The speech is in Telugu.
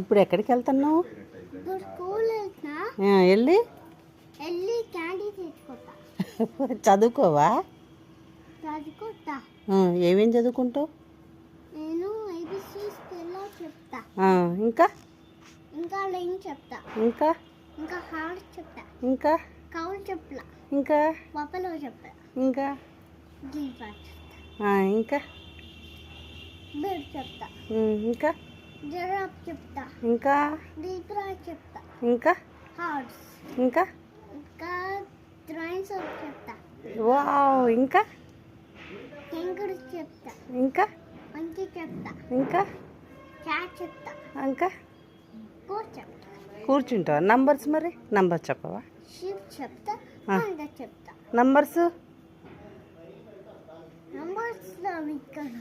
ఇప్పుడు ఎక్కడికి వెళ్తున్నావు? ఇప్పుడు స్కూల్ వెళ్తున్నా. వెళ్ళి క్యాండీ తెచ్చుకుంటా. చదువుకోవా? చదువుకుంటా. ఏమేం చదువుకుంటావు? నేను ఏబిసిస్ స్పెల్లా చెప్తా. ఇంకా ఇంకా లైన్ చెప్తా. ఇంకా ఇంకా హార్ట్ చెప్తా. ఇంకా కౌల్ చెప్తా. ఇంకా బఫెలో చెప్తా. ఇంకా జిరాఫ్ ఇంకా బర్డ్ చెప్తా. ఇంకా జిరాఫ్ చెప్తా. ఇంకా జీబ్రా చెప్తా. ఇంకా హార్స్. ఇంకా ఇంకా ట్రైన్సర్ చెప్తా. వావ్. ఇంకా కెంగరు చెప్తా. ఇంకా మంచి చెప్తా. ఇంకా క్యాట్ చెప్తా. ఇంకా కోట్ చెప్తా. కూర్చుంటావా? నంబర్స్ మరి నంబర్ చెప్పవా? షిప్ చెప్తా. పండ చెప్తా. నంబర్స్ నంబర్స్ ఇక్కడ